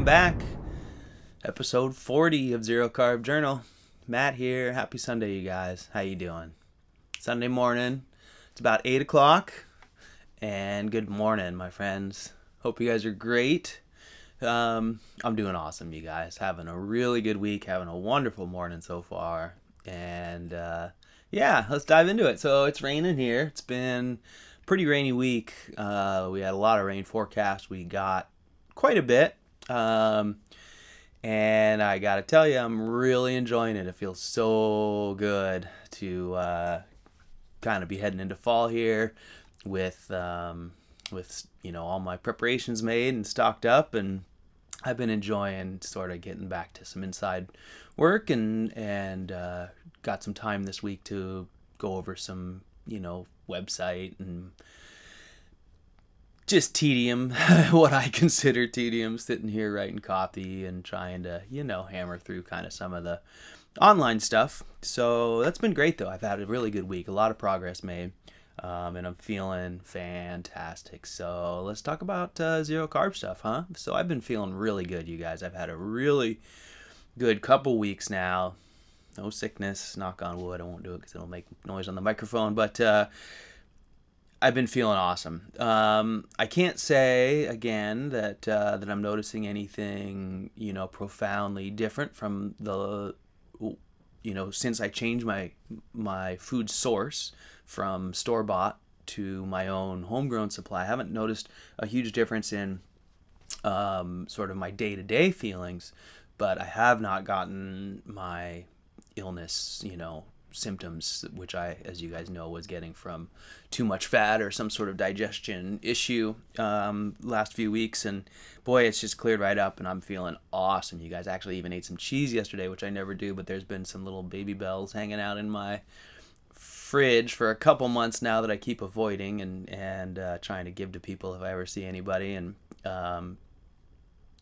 back. Episode 40 of Zero Carb Journal. Matt here. Happy Sunday, you guys. How you doing? Sunday morning. It's about 8 o'clock. And good morning, my friends. Hope you guys are great. I'm doing awesome, you guys. Having a really good week. Having a wonderful morning so far. And yeah, let's dive into it. So it's raining here. It's been a pretty rainy week. We had a lot of rain forecast. We got quite a bit. And I gotta tell you, I'm really enjoying it. It feels so good to kind of be heading into fall here with you know, all my preparations made and stocked up, and I've been enjoying sort of getting back to some inside work and got some time this week to go over some, you know, website and just tedium, what I consider tedium, sitting here writing copy and trying to, you know, hammer through kind of some of the online stuff. So that's been great, though. I've had a really good week, a lot of progress made, and I'm feeling fantastic. So let's talk about zero carb stuff, huh? So I've been feeling really good, you guys. I've had a really good couple weeks now. No sickness, knock on wood. I won't do it because it'll make noise on the microphone, but I've been feeling awesome. I can't say again that that I'm noticing anything, you know, profoundly different from the, you know, since I changed my food source from store-bought to my own homegrown supply. I haven't noticed a huge difference in sort of my day-to-day feelings, but I have not gotten my illness, you know, symptoms, which I, as you guys know, was getting from too much fat or some sort of digestion issue last few weeks, and boy, it's just cleared right up and I'm feeling awesome, you guys. I actually even ate some cheese yesterday, which I never do, but there's been some little Baby Bells hanging out in my fridge for a couple months now that I keep avoiding and trying to give to people if I ever see anybody. And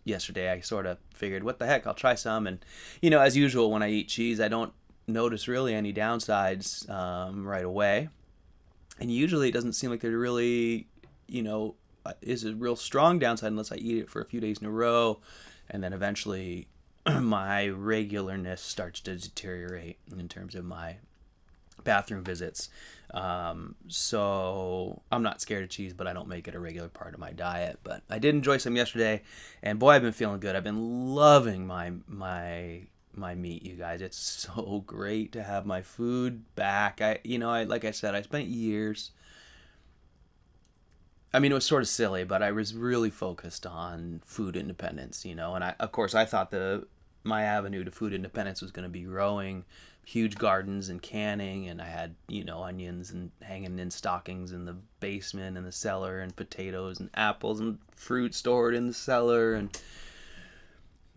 yesterday I sort of figured, what the heck, I'll try some. And you know, as usual, when I eat cheese, I don't notice really any downsides right away, and usually it doesn't seem like there really, you know, is a real strong downside unless I eat it for a few days in a row, and then eventually my regularness starts to deteriorate in terms of my bathroom visits. So I'm not scared of cheese, but I don't make it a regular part of my diet. But I did enjoy some yesterday, and boy, I've been feeling good. I've been loving my meat, you guys. It's so great to have my food back. Like I said, I spent years, I mean, it was sort of silly, but I was really focused on food independence, you know, and of course I thought my avenue to food independence was going to be growing huge gardens and canning, and I had, you know, onions and hanging in stockings in the basement and the cellar, and potatoes and apples and fruit stored in the cellar. And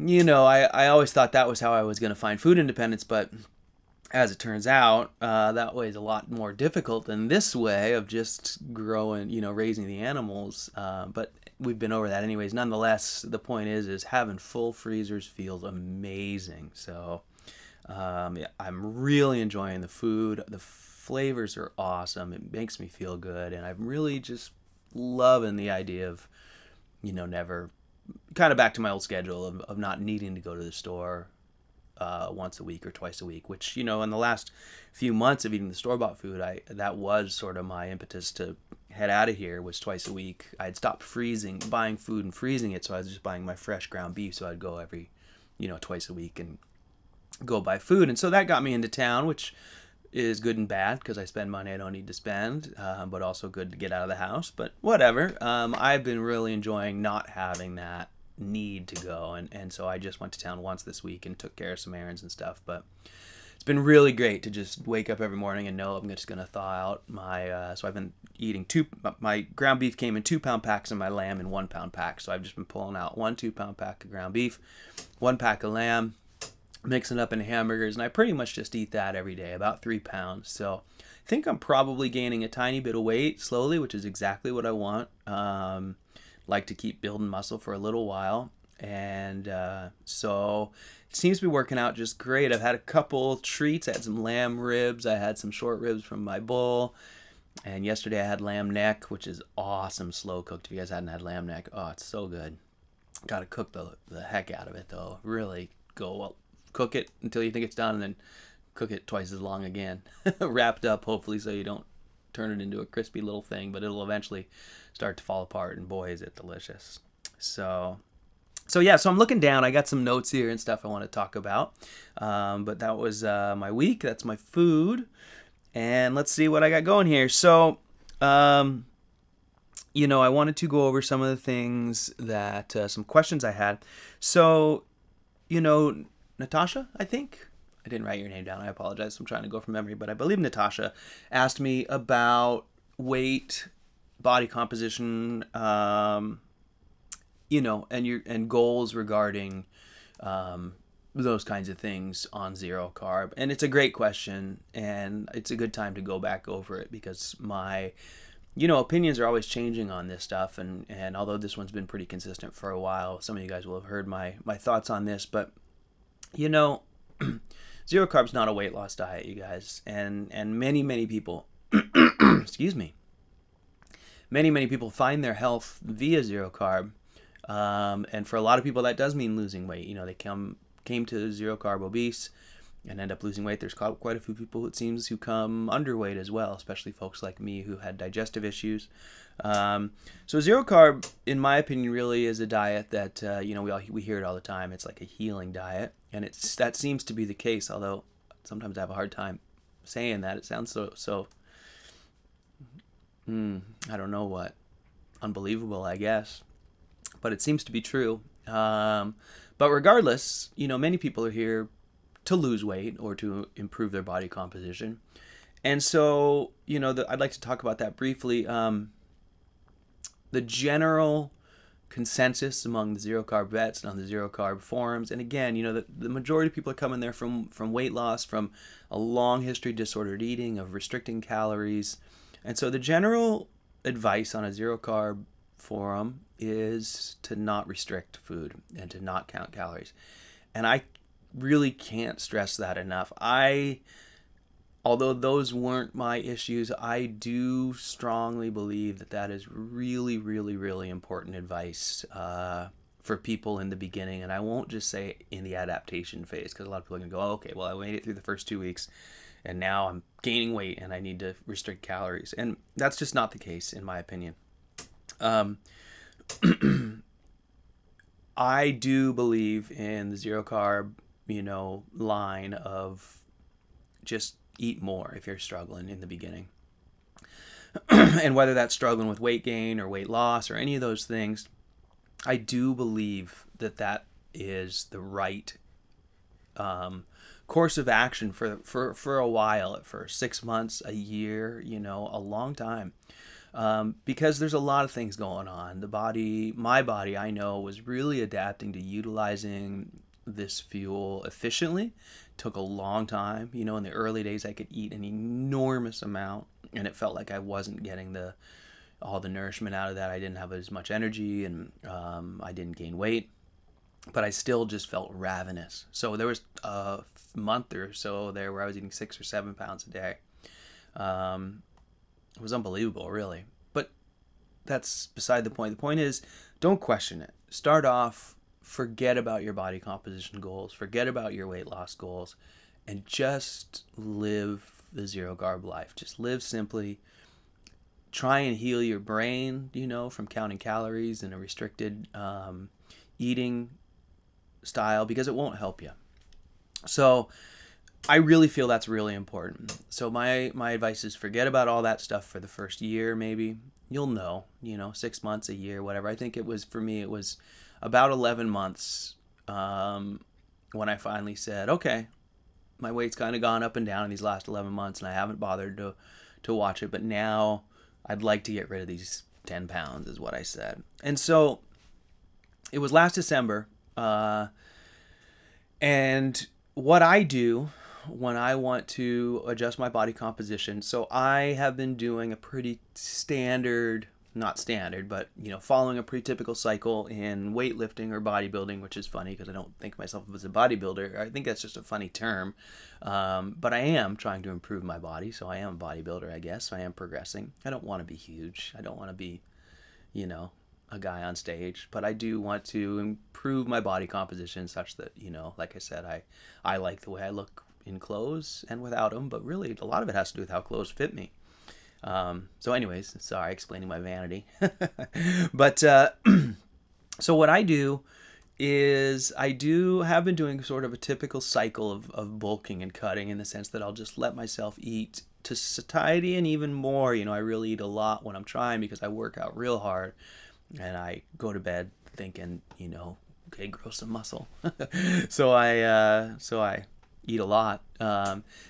you know, I always thought that was how I was going to find food independence, but as it turns out, that way is a lot more difficult than this way of just growing, you know, raising the animals. But we've been over that anyways. Nonetheless, the point is having full freezers feels amazing. So yeah, I'm really enjoying the food. The flavors are awesome. It makes me feel good, and I'm really just loving the idea of, you know, never kind of back to my old schedule of not needing to go to the store once a week or twice a week, which, you know, in the last few months of eating the store-bought food, that was sort of my impetus to head out of here, was twice a week. I'd stopped buying food and freezing it, so I was just buying my fresh ground beef, so I'd go every, you know, twice a week and go buy food. And so that got me into town, which is good and bad because I spend money I don't need to spend, but also good to get out of the house. But whatever. I've been really enjoying not having that need to go, and so I just went to town once this week and took care of some errands and stuff. But it's been really great to just wake up every morning and know I'm just gonna thaw out my so I've been eating my ground beef came in 2-pound packs and my lamb in 1-pound packs. So I've just been pulling out 1 2-pound pack of ground beef, 1 pack of lamb, mixing it up in hamburgers, and I pretty much just eat that every day, about 3 pounds. So I think I'm probably gaining a tiny bit of weight slowly, which is exactly what I want. Like to keep building muscle for a little while, and so it seems to be working out just great. I've had a couple treats. I had some lamb ribs, I had some short ribs from my bowl, and yesterday I had lamb neck, which is awesome, slow cooked. If you guys hadn't had lamb neck, oh, it's so good. Got to cook the heck out of it though. Really go well, cook it until you think it's done, and then cook it twice as long again, wrapped up hopefully so you don't turn it into a crispy little thing, but it'll eventually start to fall apart, and boy is it delicious. So yeah, so I'm looking down. I got some notes here and stuff I want to talk about, but that was my week. That's my food, and let's see what I got going here. So you know, I wanted to go over some of the things that some questions I had. So, you know, Natasha, I think I didn't write your name down. I apologize. I'm trying to go from memory, but I believe Natasha asked me about weight, body composition, you know, and goals regarding those kinds of things on zero carb. And it's a great question, and it's a good time to go back over it because my, you know, opinions are always changing on this stuff. And although this one's been pretty consistent for a while, some of you guys will have heard my thoughts on this. But, you know, zero carb's not a weight loss diet, you guys. And many people, excuse me, many people find their health via zero carb. And for a lot of people, that does mean losing weight. You know, they came to zero carb obese and end up losing weight. There's quite a few people, it seems, who come underweight as well, especially folks like me who had digestive issues. So zero carb, in my opinion, really is a diet that, you know, we hear it all the time. It's like a healing diet, and that seems to be the case, although sometimes I have a hard time saying that. It sounds so I don't know what, unbelievable, I guess. But it seems to be true. But regardless, you know, many people are here to lose weight or to improve their body composition. And so, you know, I'd like to talk about that briefly. The general consensus among the zero carb vets and on the zero carb forums, and again, you know, the majority of people are coming there from weight loss, from a long history of disordered eating, of restricting calories. And so the general advice on a zero carb forum is to not restrict food and to not count calories. And I really can't stress that enough. Although those weren't my issues, I do strongly believe that is really important advice for people in the beginning. And I won't just say in the adaptation phase, because a lot of people are going to go, oh, okay, well, I made it through the first 2 weeks and now I'm gaining weight and I need to restrict calories. And that's just not the case, in my opinion. I do believe in the zero carb, you know, line of just eat more if you're struggling in the beginning. And whether that's struggling with weight gain or weight loss or any of those things, I do believe that is the right course of action for a while at first, 6 months, a year, you know, a long time. Because there's a lot of things going on. My body, I know, was really adapting to utilizing this fuel efficiently. Took a long time. You know, in the early days, I could eat an enormous amount, and it felt like I wasn't getting all the nourishment out of that. I didn't have as much energy, and I didn't gain weight, but I still just felt ravenous. So there was a month or so there where I was eating 6 or 7 pounds a day. It was unbelievable, really. But that's beside the point. The point is, don't question it. Start off, forget about your body composition goals, forget about your weight loss goals, and just live the zero carb life. Just live simply. Try and heal your brain, you know, from counting calories and a restricted eating style, because it won't help you. So I really feel that's really important. So my advice is forget about all that stuff for the first year, maybe. You'll know, 6 months, a year, whatever. I think it was, for me, it was about 11 months when I finally said, okay, my weight's kind of gone up and down in these last 11 months, and I haven't bothered to watch it, but now I'd like to get rid of these 10 pounds is what I said. And so it was last December, and what I do when I want to adjust my body composition, so I have been doing a pretty standard, not standard, but following a pretty typical cycle in weightlifting or bodybuilding, which is funny because I don't think of myself as a bodybuilder. I think that's just a funny term, but I am trying to improve my body, so I am a bodybuilder, I guess. So I am progressing. I don't want to be huge. I don't want to be, a guy on stage, but I do want to improve my body composition such that, like I said, I like the way I look in clothes and without them, but really a lot of it has to do with how clothes fit me. So anyways, sorry, explaining my vanity. But so what I do is have been doing sort of a typical cycle of bulking and cutting, in the sense that I'll just let myself eat to satiety and even more. I really eat a lot when I'm trying, because I work out real hard and I go to bed thinking, okay, grow some muscle. So I eat a lot.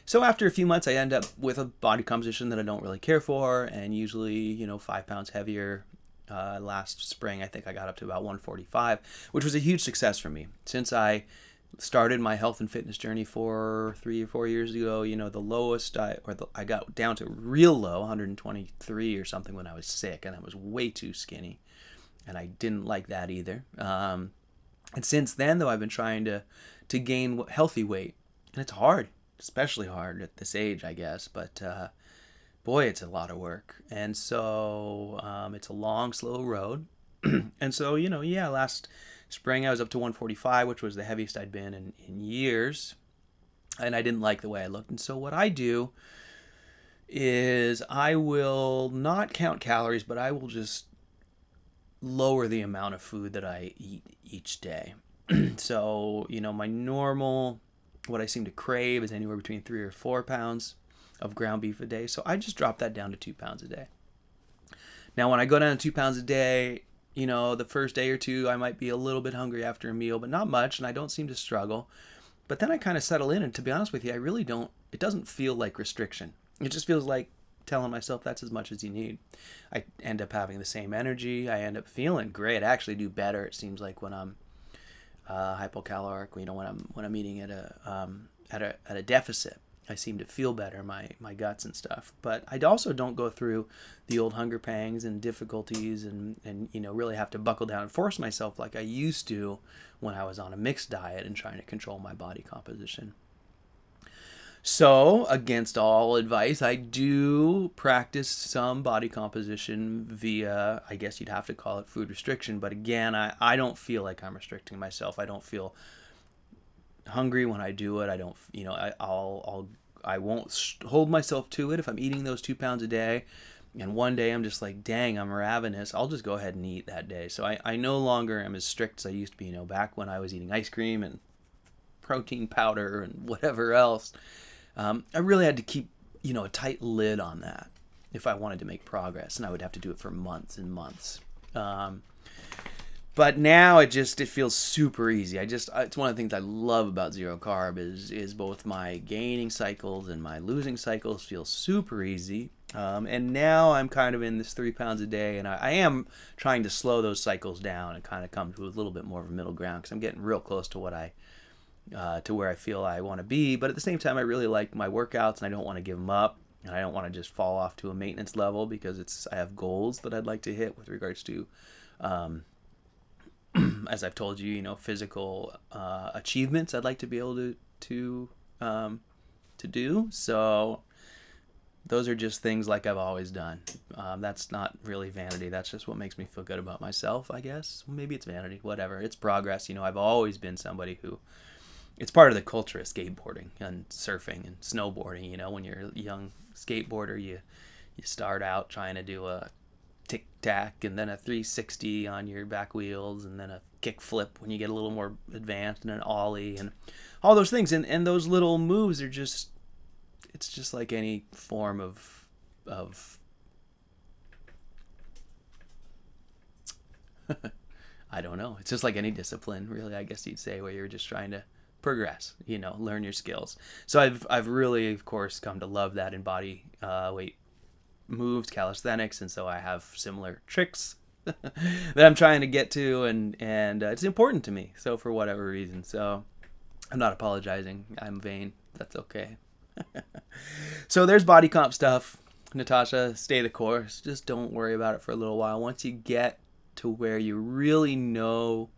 So after a few months, I end up with a body composition that I don't really care for, and usually, 5 pounds heavier. Last spring, I think I got up to about 145, which was a huge success for me. Since I started my health and fitness journey 3 or 4 years ago, the lowest I got down to real low, 123 or something, when I was sick, and I was way too skinny, and I didn't like that either. And since then, though, I've been trying to gain healthy weight, and it's hard, especially hard at this age, I guess, but boy, it's a lot of work. And so it's a long, slow road. And so, last spring I was up to 145, which was the heaviest I'd been in years. And I didn't like the way I looked. And so what I do is I will not count calories, but I will just lower the amount of food that I eat each day. So, my normal, what I seem to crave is anywhere between 3 or 4 pounds of ground beef a day. So I just drop that down to 2 pounds a day. Now, when I go down to 2 pounds a day, the first day or two, I might be a little bit hungry after a meal, but not much, and I don't seem to struggle. But then I kind of settle in, and to be honest with you, it doesn't feel like restriction. It just feels like telling myself that's as much as you need. I end up having the same energy. I end up feeling great. I actually do better, it seems like, when I'm hypocaloric, when I'm eating at a deficit. I seem to feel better, my guts and stuff. But I also don't go through the old hunger pangs and difficulties and really have to buckle down and force myself like I used to when I was on a mixed diet and trying to control my body composition. So, against all advice, I do practice some body composition via, I guess you'd have to call it, food restriction. But again, I don't feel like I'm restricting myself. I don't feel hungry when I do it. I don't, I won't hold myself to it. If I'm eating those 2 pounds a day and one day I'm just like, dang, I'm ravenous, I'll just go ahead and eat that day. So I no longer am as strict as I used to be, back when I was eating ice cream and protein powder and whatever else. I really had to keep, a tight lid on that if I wanted to make progress, and I would have to do it for months and months. But now it feels super easy. It's one of the things I love about zero carb is both my gaining cycles and my losing cycles feel super easy. And now I'm kind of in this 3 pounds a day, and I am trying to slow those cycles down and kind of come to a little bit more of a middle ground, because I'm getting real close to to where I feel I want to be. But at the same time, I really like my workouts, and I don't want to give them up, and I don't want to just fall off to a maintenance level, because I have goals that I'd like to hit with regards to as I've told you, physical achievements I'd like to be able to do. So those are just things like I've always done. That's not really vanity. That's just what makes me feel good about myself, I guess. Maybe it's vanity, whatever. It's progress. I've always been somebody who, it's part of the culture of skateboarding and surfing and snowboarding. When you're a young skateboarder, you start out trying to do a tic-tac and then a 360 on your back wheels, and then a kick flip when you get a little more advanced, and an ollie, and all those things. And those little moves are it's just like any form of I don't know. It's just like any discipline, really, I guess you'd say, where you're just trying to progress, learn your skills. So I've really, of course, come to love that in body weight moves, calisthenics, and so I have similar tricks that I'm trying to get to, and it's important to me. So for whatever reason, so I'm not apologizing. I'm vain. That's okay. So there's body comp stuff. Natasha, stay the course. Just don't worry about it for a little while. Once you get to where you really know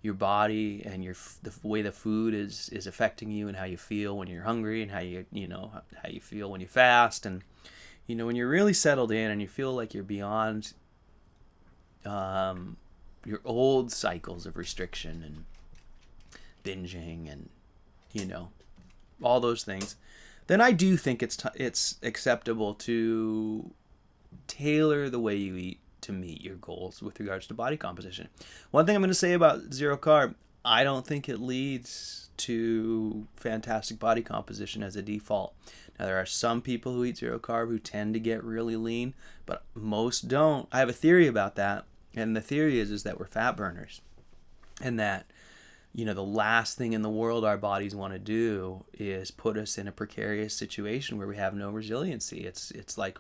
your body and the way the food is affecting you, and how you feel when you're hungry, and how you feel when you fast, and when you're really settled in and you feel like you're beyond your old cycles of restriction and binging and, you know, all those things, then I do think it's acceptable to tailor the way you eat to meet your goals with regards to body composition. One thing I'm going to say about zero carb, I don't think it leads to fantastic body composition as a default. Now, there are some people who eat zero carb who tend to get really lean, but most don't. I have a theory about that, and the theory is that we're fat burners, and that, you know, the last thing in the world our bodies want to do is put us in a precarious situation where we have no resiliency. It's like,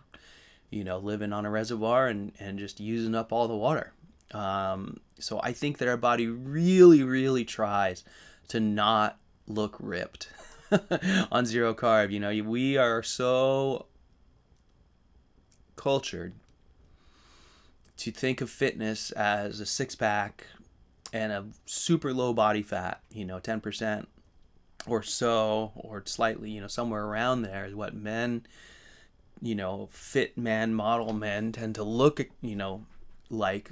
you know, living on a reservoir and just using up all the water. So I think that our body really, really tries to not look ripped on zero carb. You know, we are so cultured to think of fitness as a six-pack and a super low body fat, you know, 10% or so, or slightly, you know, somewhere around there is what men, you know, fit men, model men tend to look, you know, like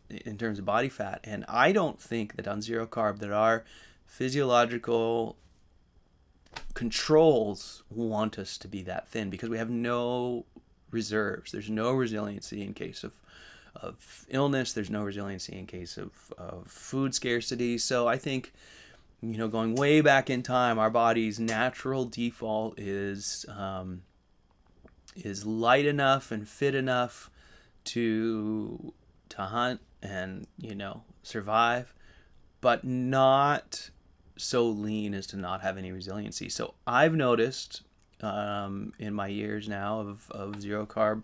in terms of body fat. And I don't think that on zero carb that our physiological controls want us to be that thin, because we have no reserves. There's no resiliency in case of illness. There's no resiliency in case of food scarcity. So I think, you know, going way back in time, our body's natural default is light enough and fit enough to hunt and, you know, survive, but not so lean as to not have any resiliency. So I've noticed in my years now of zero carb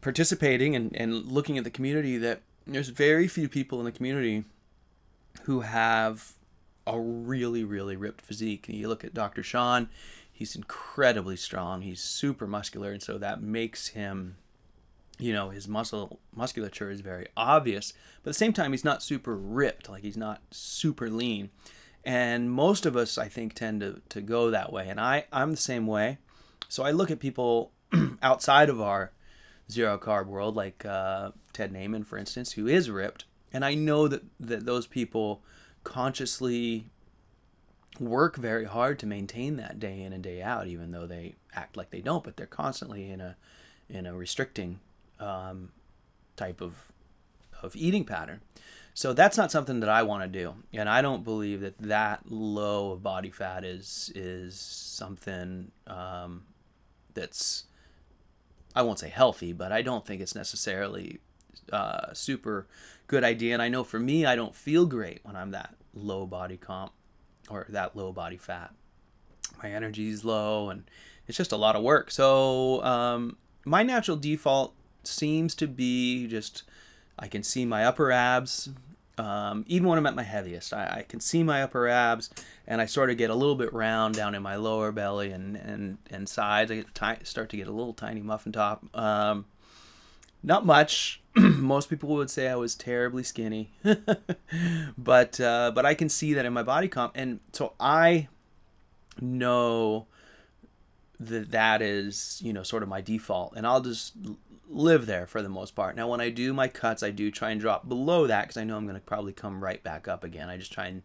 participating and looking at the community that there's very few people in the community who have a really, really ripped physique. You look at Dr. Sean, he's incredibly strong. He's super muscular, and so that makes him, you know, his musculature is very obvious. But at the same time, he's not super ripped, like he's not super lean. And most of us, I think, tend to go that way. And I'm the same way. So I look at people outside of our zero carb world, like Ted Naiman, for instance, who is ripped. And I know that those people consciously work very hard to maintain that day in and day out, even though they act like they don't, but they're constantly in a restricting type of eating pattern. So that's not something that I want to do, and I don't believe that low of body fat is something that's, I won't say healthy, but I don't think it's necessarily super good idea. And I know for me, I don't feel great when I'm that low body comp or that low body fat. My energy's low, and it's just a lot of work. So my natural default seems to be just, I can see my upper abs. Even when I'm at my heaviest, I can see my upper abs, and I sort of get a little bit round down in my lower belly and sides. I start to get a little tiny muffin top. Not much. Most people would say I was terribly skinny, but I can see that in my body comp, and so I know that is, you know, sort of my default, and I'll just live there for the most part. Now, when I do my cuts, I do try and drop below that because I know I'm going to probably come right back up again. I just try and,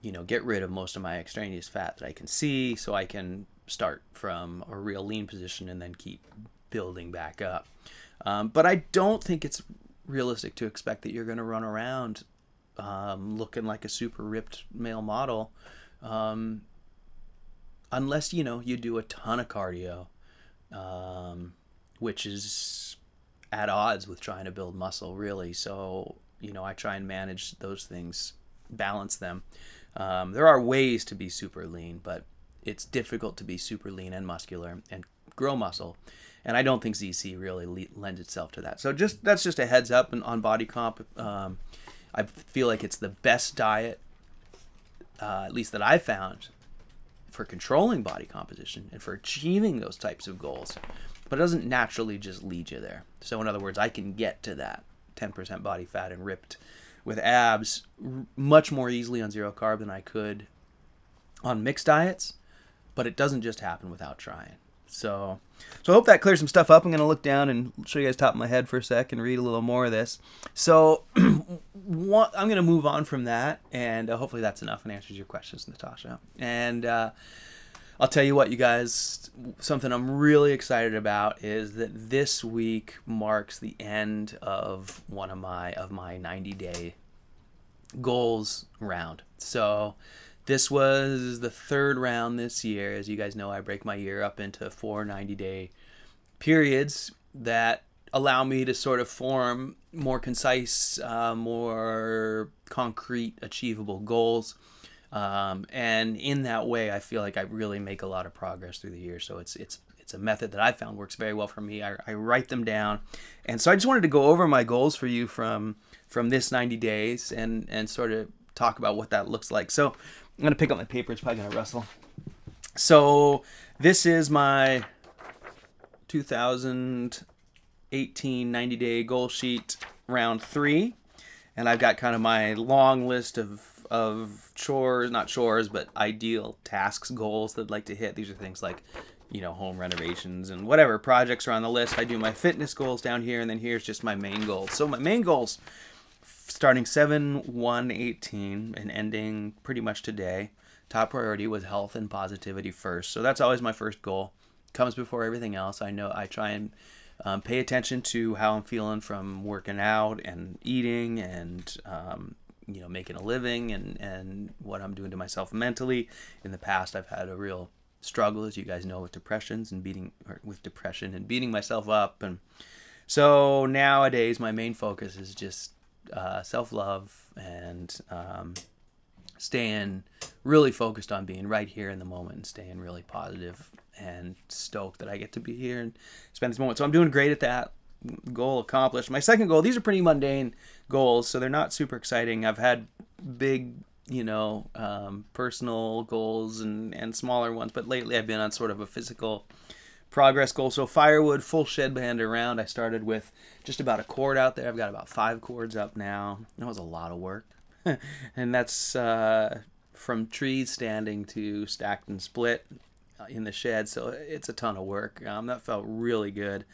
you know, get rid of most of my extraneous fat that I can see, so I can start from a real lean position and then keep building back up. But I don't think it's realistic to expect that you're going to run around looking like a super ripped male model, unless, you know, you do a ton of cardio, which is at odds with trying to build muscle, really. So, you know, I try and manage those things, balance them. There are ways to be super lean, but it's difficult to be super lean and muscular and grow muscle. And I don't think ZC really lends itself to that. So that's just a heads up on body comp. I feel like it's the best diet, at least that I've found, for controlling body composition and for achieving those types of goals. But it doesn't naturally just lead you there. So in other words, I can get to that 10% body fat and ripped with abs much more easily on zero carb than I could on mixed diets. But it doesn't just happen without trying. So I hope that clears some stuff up. I'm going to look down and show you guys top of my head for a sec and read a little more of this. So I'm going to move on from that, and hopefully that's enough and answers your questions, Natasha. And I'll tell you what, you guys, something I'm really excited about is that this week marks the end of one of my 90-day goals round. So this was the third round this year. As you guys know, I break my year up into 4 90-day periods that allow me to sort of form more concise, more concrete, achievable goals. And in that way, I feel like I really make a lot of progress through the year. So it's a method that I found works very well for me. I write them down. And so I just wanted to go over my goals for you from this 90 days and sort of talk about what that looks like. So I'm going to pick up my paper. It's probably going to rustle. So this is my 2018 90-day goal sheet, round 3. And I've got kind of my long list of chores, not chores, but ideal tasks, goals that I'd like to hit. These are things like, home renovations and whatever projects are on the list. I do my fitness goals down here, and then here's just my main goals. So my main goals, starting 7/1/18 and ending pretty much today, top priority was health and positivity first. So that's always my first goal. Comes before everything else. I know I try and pay attention to how I'm feeling from working out and eating and making a living and what I'm doing to myself mentally. In the past, I've had a real struggle, as you guys know, with depression and beating myself up. And so nowadays, my main focus is just self-love and staying really focused on being right here in the moment and staying really positive and stoked that I get to be here and spend this moment. So I'm doing great at that. Goal accomplished. My second goal, these are pretty mundane goals, so they're not super exciting. I've had big, personal goals and smaller ones, but lately I've been on sort of a physical progress goal. So firewood, full shed band around. I started with just about a cord out there. I've got about 5 cords up now. That was a lot of work. And that's from trees standing to stacked and split in the shed. So it's a ton of work. That felt really good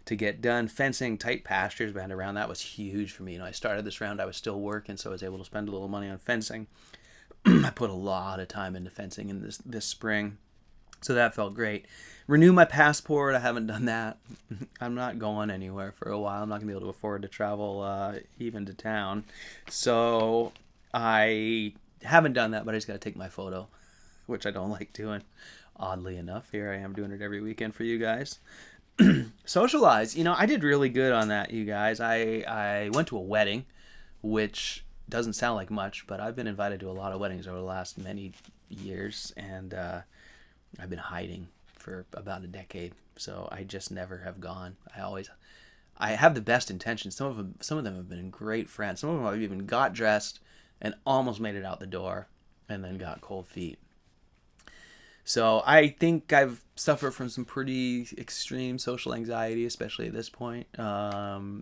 to get done. Fencing tight pastures band around, that was huge for me. I started this round, I was still working, so I was able to spend a little money on fencing. I put a lot of time into fencing in this spring, so that felt great. Renew my passport, I haven't done that. I'm not going anywhere for a while. I'm not going to be able to afford to travel even to town. So I haven't done that, but I just got to take my photo, which I don't like doing. Oddly enough, here I am doing it every weekend for you guys. Socialize. I did really good on that, you guys. I went to a wedding, which doesn't sound like much, but I've been invited to a lot of weddings over the last many years, and I've been hiding for about a decade, so I just never have gone. I have the best intentions. Some of them have been great friends. Some of them I've even got dressed and almost made it out the door and then got cold feet. So I think I've suffered from some pretty extreme social anxiety, especially at this point.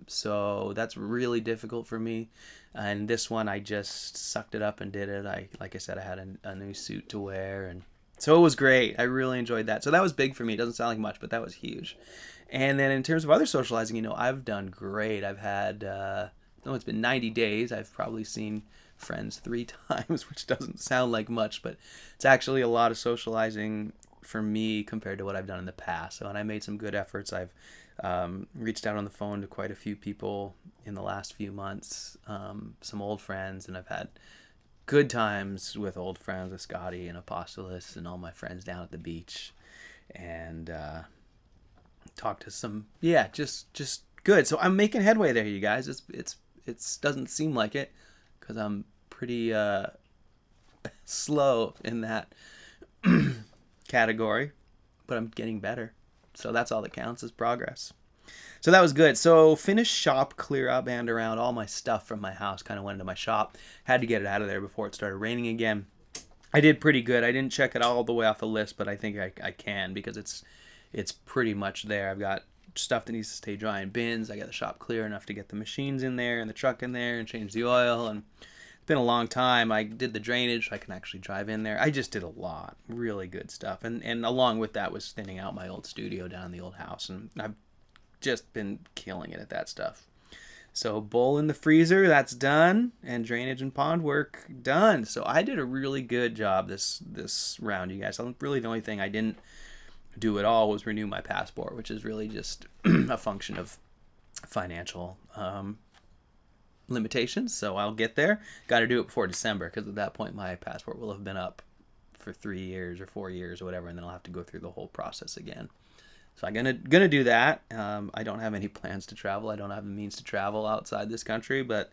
So that's really difficult for me. And this one, I just sucked it up and did it. Like I said, I had a new suit to wear, and so it was great. I really enjoyed that. So that was big for me. It doesn't sound like much, but that was huge. And then in terms of other socializing, I've done great. I've had, it's been 90 days. I've probably seen friends 3 times, which doesn't sound like much, but it's actually a lot of socializing for me compared to what I've done in the past. So, and I made some good efforts. I've reached out on the phone to quite a few people in the last few months, some old friends, and I've had good times with old friends, with Scotty and Apostolos and all my friends down at the beach, and talked to some, just good. So I'm making headway there, you guys. It doesn't seem like it, because I'm pretty slow in that category, but I'm getting better. So that's all that counts, is progress. So that was good. So finish shop clear out band around. All my stuff from my house kind of went into my shop. Had to get it out of there before it started raining again. I did pretty good. I didn't check it all the way off the list, but I think I can, because it's pretty much there. I've got stuff that needs to stay dry in bins. I got the shop clear enough to get the machines in there and the truck in there and change the oil, and been a long time. I did the drainage, so I can actually drive in there. I just did a lot, really good stuff. And along with that was thinning out my old studio down in the old house. And I've just been killing it at that stuff. So bowl in the freezer, that's done. And drainage and pond work, done. So I did a really good job this round, you guys. Really the only thing I didn't do at all was renew my passport, which is really just a function of financial limitations. So I'll get there. Got to do it before December, because at that point my passport will have been up for 3 years or 4 years or whatever, and then I'll have to go through the whole process again. So I'm gonna do that. I don't have any plans to travel. I don't have the means to travel outside this country, but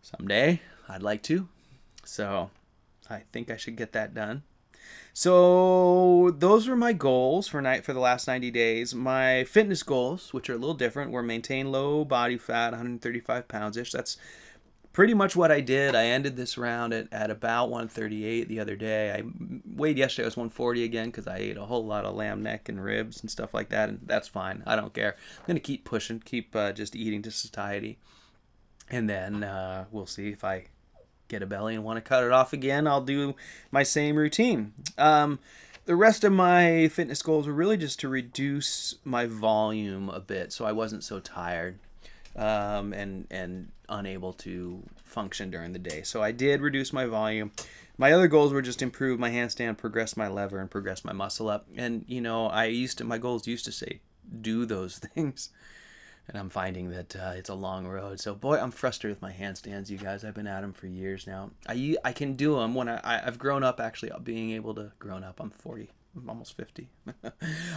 someday I'd like to. So I think I should get that done. So those were my goals for the last 90 days. My fitness goals, which are a little different, were maintain low body fat, 135 pounds-ish. That's pretty much what I did. I ended this round at about 138 the other day. I weighed yesterday, I was 140 again, because I ate a whole lot of lamb neck and ribs and stuff like that, and that's fine. I don't care. I'm going to keep pushing, keep just eating to satiety. And then we'll see if I get a belly and want to cut it off again. I'll do my same routine. The rest of my fitness goals were really just to reduce my volume a bit so I wasn't so tired and unable to function during the day. So I did reduce my volume. My other goals were just improve my handstand, progress my lever, and progress my muscle up. And you know, my goals used to say do those things, and I'm finding that it's a long road. So boy, I'm frustrated with my handstands, you guys. I've been at them for years now. I can do them when I've grown up, actually, being able to grown up. I'm 40. I'm almost 50.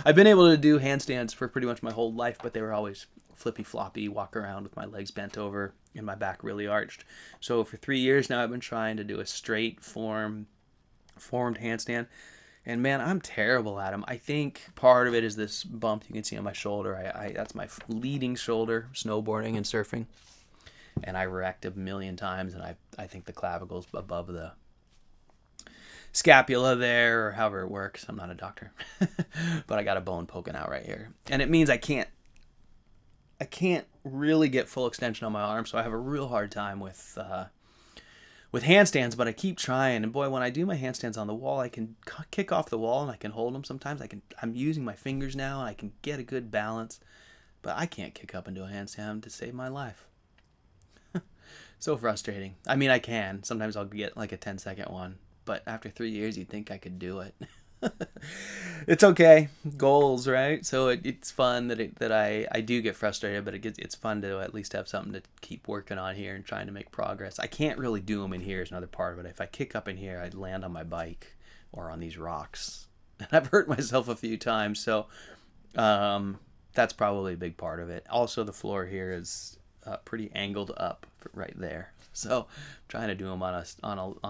I've been able to do handstands for pretty much my whole life, but they were always flippy floppy, walk around with my legs bent over and my back really arched. So for 3 years now, I've been trying to do a straight formed handstand, and man, I'm terrible at them. I think part of it is this bump you can see on my shoulder. That's my leading shoulder, snowboarding and surfing, and I wrecked a million times, and I think the clavicle's above the scapula there, or however it works. I'm not a doctor, but I got a bone poking out right here, and it means I can't really get full extension on my arm, so I have a real hard time with handstands, but I keep trying. And boy, when I do my handstands on the wall, I can kick off the wall and I can hold them sometimes. I'm using my fingers now, and I can get a good balance, but I can't kick up and do a handstand to save my life. So frustrating. I mean, I can. Sometimes I'll get like a 10-second one, but after 3 years, you'd think I could do it. It's okay. Goals, right? So it's fun that I do get frustrated, but it's fun to at least have something to keep working on here and trying to make progress. I can't really do them in here is another part of it. If I kick up in here, I'd land on my bike or on these rocks. And I've hurt myself a few times, so that's probably a big part of it. Also, the floor here is pretty angled up right there. So I'm trying to do them on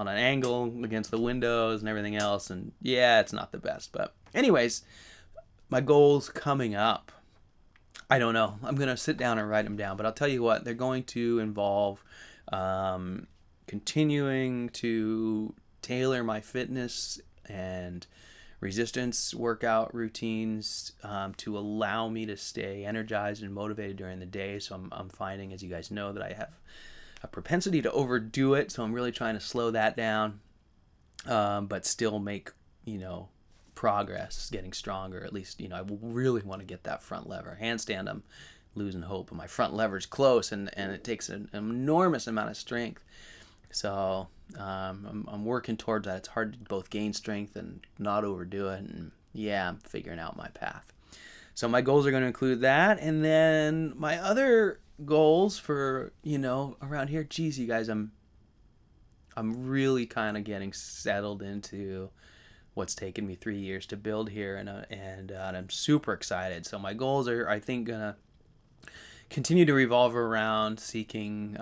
an angle against the windows and everything else, and yeah, it's not the best. But anyways, my goals coming up, I don't know. I'm gonna sit down and write them down, but I'll tell you what, they're going to involve continuing to tailor my fitness and resistance workout routines to allow me to stay energized and motivated during the day. So I'm finding, as you guys know, that I have a propensity to overdo it, so I'm really trying to slow that down, but still make, progress, getting stronger. At least, I really want to get that front lever. Handstand, I'm losing hope, but my front lever's close, and it takes an enormous amount of strength. So I'm working towards that. It's hard to both gain strength and not overdo it, and yeah, I'm figuring out my path. So my goals are going to include that, and then my other goals for around here, geez, you guys, I'm really kind of getting settled into what's taken me 3 years to build here, and I'm super excited. So my goals are, I think, gonna continue to revolve around seeking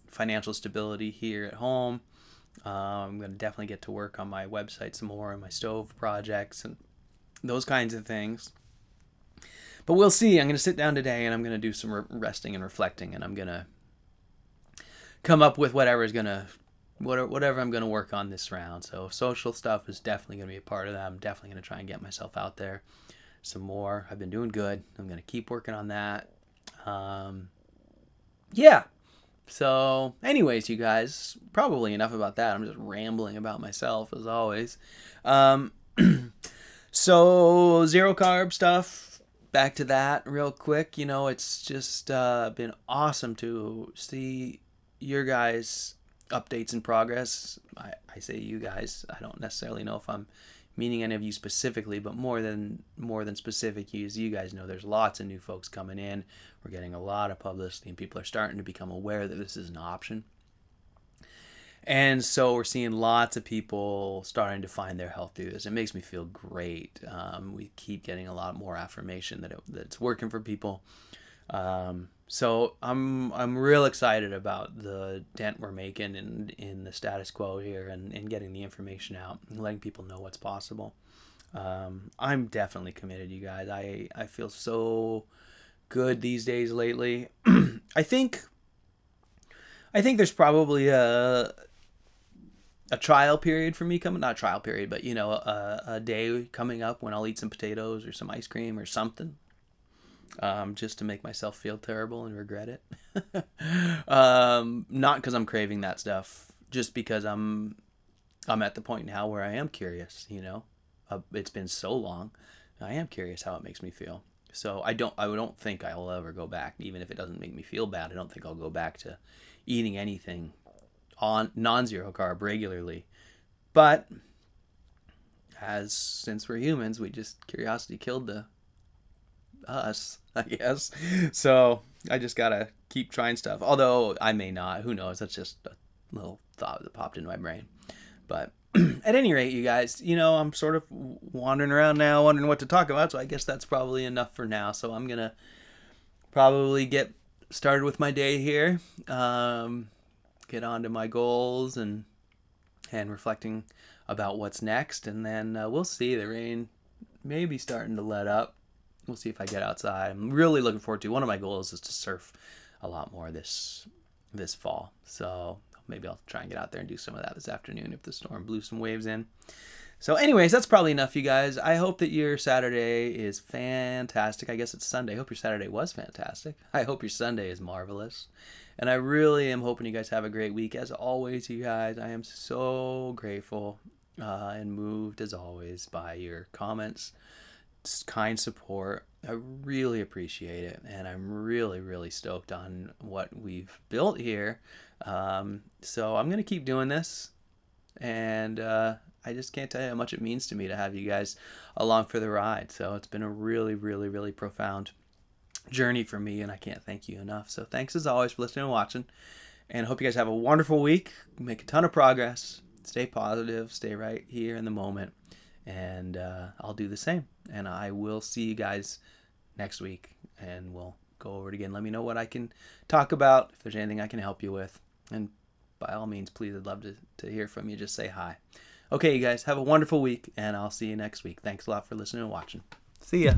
financial stability here at home. I'm gonna definitely get to work on my website some more, and my stove projects and those kinds of things. But we'll see. I'm going to sit down today, and I'm going to do some resting and reflecting, and I'm going to come up with whatever I'm going to work on this round. So social stuff is definitely going to be a part of that. I'm definitely going to try and get myself out there some more. I've been doing good. I'm going to keep working on that. Yeah, So anyways, you guys, probably enough about that. I'm just rambling about myself as always. Um, so zero carb stuff, back to that real quick. You know, it's just been awesome to see your guys' updates and progress. I say you guys. I don't necessarily know if I'm meaning any of you specifically, but more than specific you guys know there's lots of new folks coming in. We're getting a lot of publicity and people are starting to become aware that this is an option. And so we're seeing lots of people starting to find their health through this. It makes me feel great. We keep getting a lot more affirmation that it's working for people. So I'm real excited about the dent we're making in the status quo here and getting the information out and letting people know what's possible. I'm definitely committed, you guys. I feel so good these days lately. I think there's probably a trial period for me coming, not a trial period, but you know, a day coming up when I'll eat some potatoes or some ice cream or something. Just to make myself feel terrible and regret it. Not because I'm craving that stuff, just because I'm at the point now where I am curious, you know. It's been so long. I am curious how it makes me feel. So I don't think I'll ever go back, even if it doesn't make me feel bad. I don't think I'll go back to eating anything on non-zero carb regularly. But since we're humans, curiosity killed us, I guess. So I just gotta keep trying stuff. Although I may not. Who knows? That's just a little thought that popped into my brain. But at any rate, you guys, you know, I'm sort of wandering around now, wondering what to talk about. So I guess that's probably enough for now. So I'm gonna probably get started with my day here. Get on to my goals and reflecting about what's next. And then we'll see. The rain may be starting to let up. We'll see if I get outside. I'm really looking forward to. One of my goals is to surf a lot more this fall. So maybe I'll try and get out there and do some of that this afternoon if the storm blew some waves in. So anyways, that's probably enough, you guys. I hope that your Saturday is fantastic. I guess it's Sunday. I hope your Saturday was fantastic. I hope your Sunday is marvelous. And I really am hoping you guys have a great week. As always, you guys, I am so grateful and moved, as always, by your comments, kind support. I really appreciate it, and I'm really, really stoked on what we've built here. So I'm gonna keep doing this, and I just can't tell you how much it means to me to have you guys along for the ride. So it's been a really, really, really profound journey for me, and I can't thank you enough. So thanks as always for listening and watching, and I hope you guys have a wonderful week. Make a ton of progress. Stay positive. Stay right here in the moment. And I'll do the same. And I will see you guys next week. And we'll go over it again. Let me know what I can talk about. If there's anything I can help you with. And by all means, please, I'd love to hear from you. Just say hi. Okay, you guys, have a wonderful week. And I'll see you next week. Thanks a lot for listening and watching. See ya.